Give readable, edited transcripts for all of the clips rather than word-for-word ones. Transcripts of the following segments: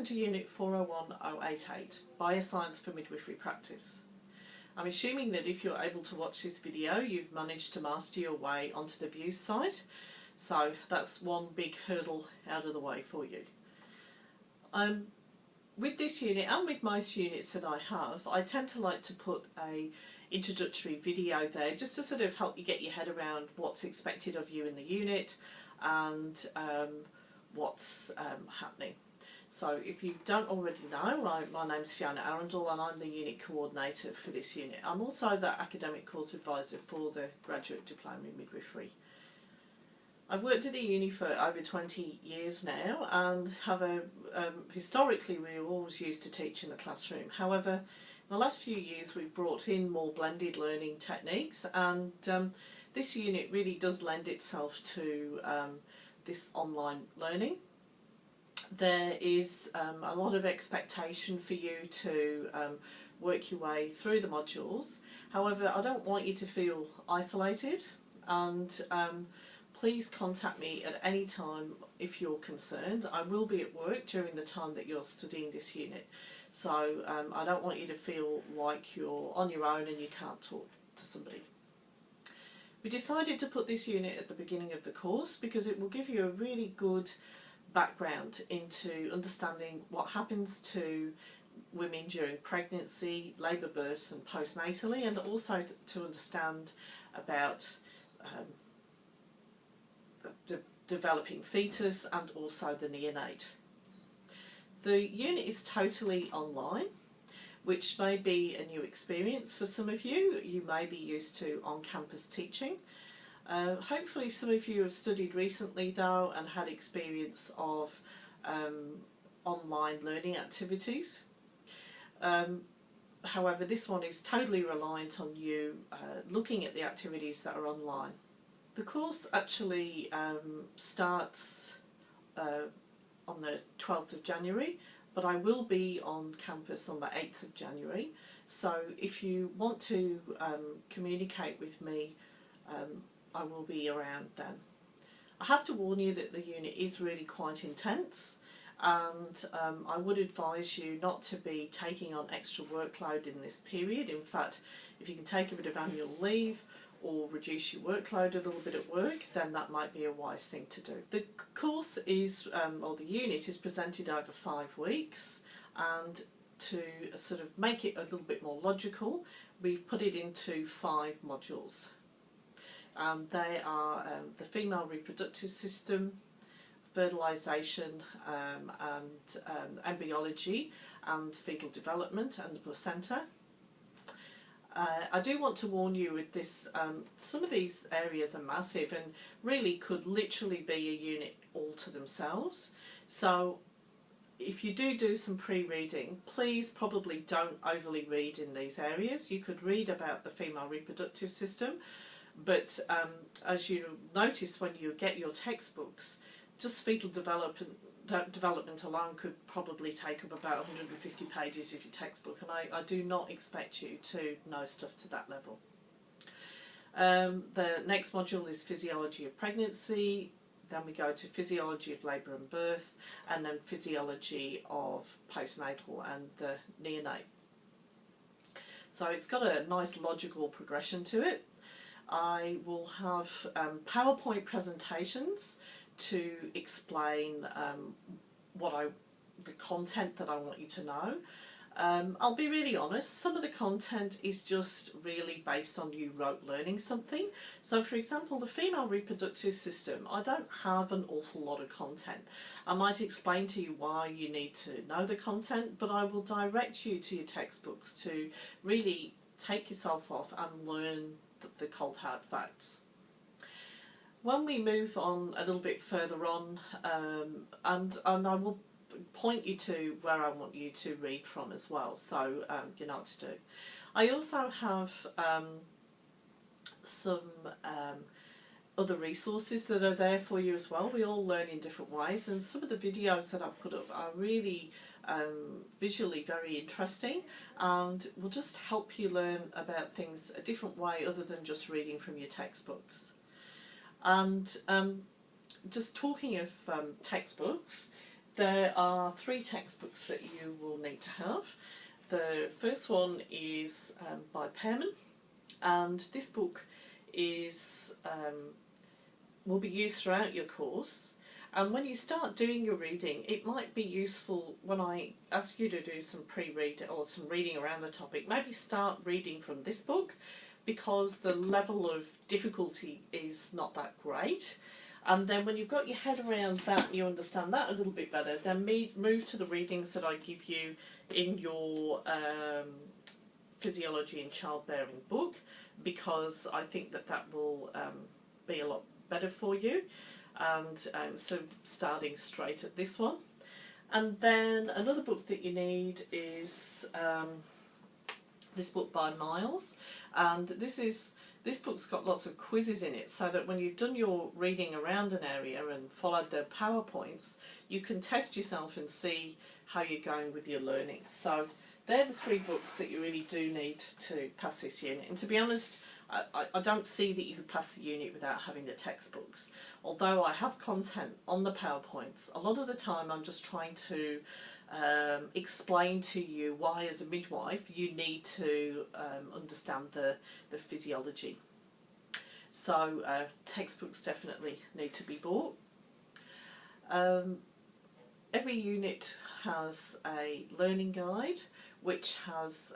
to Unit 401088, Bioscience for Midwifery Practice. I'm assuming that if you're able to watch this video, you've managed to master your way onto the views site, so that's one big hurdle out of the way for you. With this unit, and with most units that I have, I tend to like to put a introductory video there just to sort of help you get your head around what's expected of you in the unit and what's happening. So if you don't already know, my name's Fiona Arundel and I'm the unit coordinator for this unit. I'm also the academic course advisor for the graduate diploma in midwifery. I've worked at the uni for over 20 years now and have historically we were always used to teach in the classroom. However, in the last few years we've brought in more blended learning techniques, and this unit really does lend itself to this online learning. There is a lot of expectation for you to work your way through the modules. However, I don't want you to feel isolated, and please contact me at any time if you're concerned. I will be at work during the time that you're studying this unit, so I don't want you to feel like you're on your own and you can't talk to somebody. We decided to put this unit at the beginning of the course because it will give you a really good background into understanding what happens to women during pregnancy, labour, birth and postnatally, and also to understand about the developing fetus and also the neonate. The unit is totally online, which may be a new experience for some of you. You may be used to on-campus teaching. Hopefully some of you have studied recently though and had experience of online learning activities. However, this one is totally reliant on you looking at the activities that are online. The course actually starts on the 12th of January, but I will be on campus on the 8th of January. So if you want to communicate with me, I will be around then. I have to warn you that the unit is really quite intense, and I would advise you not to be taking on extra workload in this period. In fact, if you can take a bit of annual leave or reduce your workload a little bit at work, then that might be a wise thing to do. The course is, or the unit is presented over 5 weeks, and to sort of make it a little bit more logical, we've put it into 5 modules. They are the female reproductive system, fertilisation and embryology and fetal development and the placenta. I do want to warn you with this, some of these areas are massive and really could literally be a unit all to themselves. So if you do some pre-reading, please probably don't overly read in these areas. You could read about the female reproductive system, but as you notice when you get your textbooks, just fetal development alone could probably take up about 150 pages of your textbook, and I do not expect you to know stuff to that level. The next module is physiology of pregnancy, then we go to physiology of labour and birth, and then physiology of postnatal and the neonate. So it's got a nice logical progression to it. I will have PowerPoint presentations to explain the content that I want you to know. I'll be really honest, some of the content is just really based on you rote learning something. So for example, the female reproductive system, I don't have an awful lot of content. I might explain to you why you need to know the content, but I will direct you to your textbooks to really take yourself off and learn the cold hard facts. When we move on a little bit further on, and I will point you to where I want you to read from as well, so you know what to do. I also have some other resources that are there for you as well. We all learn in different ways, and some of the videos that I've put up are really visually very interesting and will just help you learn about things a different way other than just reading from your textbooks. And just talking of textbooks, There are 3 textbooks that you will need to have. The first one is by Pearman, and this book is will be used throughout your course. And when you start doing your reading, it might be useful when I ask you to do some pre-read or some reading around the topic. Maybe start reading from this book, because the level of difficulty is not that great. And then when you've got your head around that and you understand that a little bit better, then move to the readings that I give you in your Physiology and Childbearing book, because I think that that will be a lot better for you. And so starting straight at this one. And then another book that you need is this book by Miles, and this book's got lots of quizzes in it, so that when you've done your reading around an area and followed the PowerPoints, you can test yourself and see how you're going with your learning. So they're the 3 books that you really do need to pass this unit. And to be honest, I don't see that you could pass the unit without having the textbooks. Although I have content on the PowerPoints, a lot of the time I'm just trying to explain to you why, as a midwife, you need to understand the physiology. So textbooks definitely need to be bought. Every unit has a learning guide which has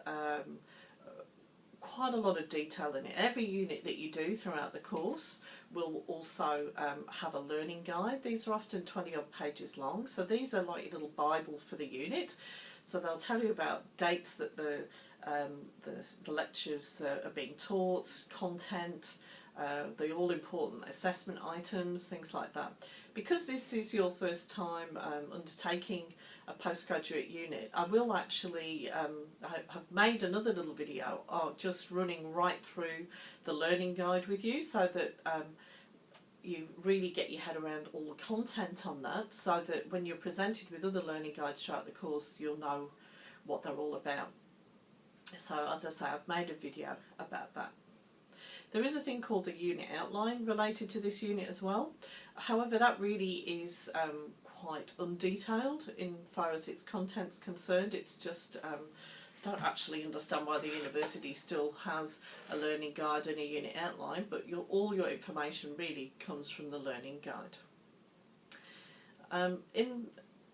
quite a lot of detail in it. Every unit that you do throughout the course will also have a learning guide. These are often 20 odd pages long, so these are like a little Bible for the unit. So they'll tell you about dates that the lectures are being taught, content, the all-important assessment items, things like that. Because this is your first time undertaking a postgraduate unit, I will actually have made another little video just running right through the learning guide with you, so that you really get your head around all the content on that, so that when you're presented with other learning guides throughout the course, you'll know what they're all about. So as I say, I've made a video about that. There is a thing called a unit outline related to this unit as well. However, that really is quite undetailed in far as its content's concerned. It's just, don't actually understand why the university still has a learning guide and a unit outline, but all your information really comes from the learning guide. In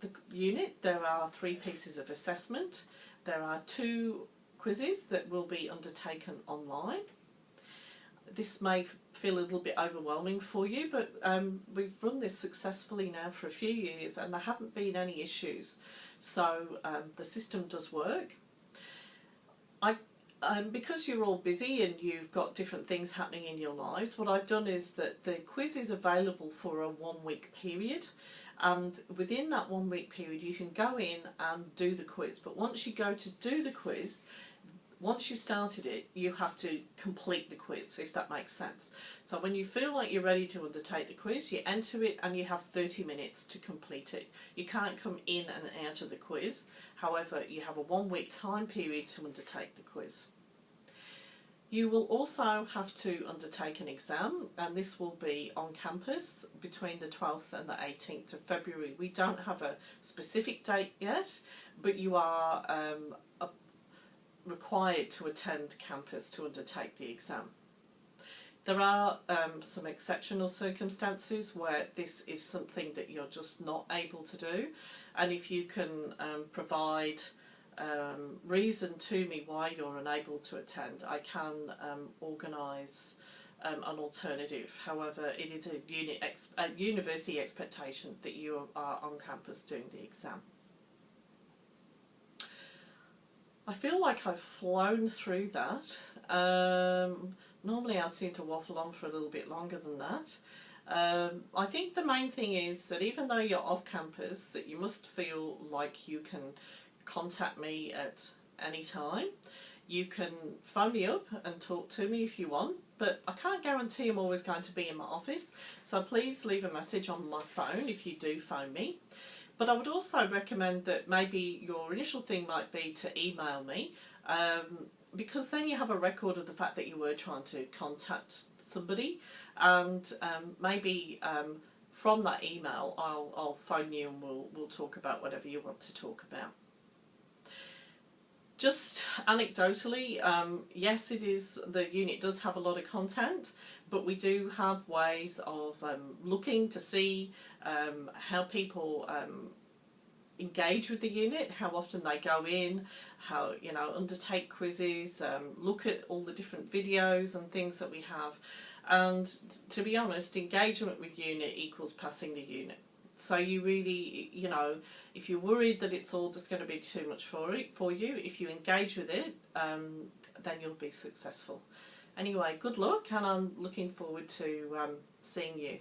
the unit, there are 3 pieces of assessment. There are 2 quizzes that will be undertaken online. This may feel a little bit overwhelming for you, but we've run this successfully now for a few years and there haven't been any issues. So the system does work. Because you're all busy and you've got different things happening in your lives, what I've done is that the quiz is available for a 1-week period, and within that 1-week period you can go in and do the quiz. But once you go to do the quiz, once you've started it, you have to complete the quiz, if that makes sense. So when you feel like you're ready to undertake the quiz, you enter it and you have 30 minutes to complete it. You can't come in and out of the quiz. However, you have a 1-week time period to undertake the quiz. You will also have to undertake an exam, and this will be on campus between the 12th and the 18th of February. We don't have a specific date yet, but you are required to attend campus to undertake the exam. There are some exceptional circumstances where this is something that you're just not able to do, and if you can provide reason to me why you're unable to attend, I can organise an alternative. However, it is a university expectation that you are on campus doing the exam. I feel like I've flown through that. Normally I'd seem to waffle on for a little bit longer than that. I think the main thing is that even though you're off campus, that you must feel like you can contact me at any time. You can phone me up and talk to me if you want, but I can't guarantee I'm always going to be in my office, so please leave a message on my phone if you do phone me. But I would also recommend that maybe your initial thing might be to email me, because then you have a record of the fact that you were trying to contact somebody, and maybe from that email, I'll phone you and we'll talk about whatever you want to talk about. Just anecdotally, yes, the unit does have a lot of content, but we do have ways of looking to see how people engage with the unit, how often they go in, how, undertake quizzes, look at all the different videos and things that we have. And to be honest, engagement with unit equals passing the unit. So you really, if you're worried that it's all just going to be too much for you, if you engage with it, then you'll be successful. Anyway, good luck, and I'm looking forward to seeing you.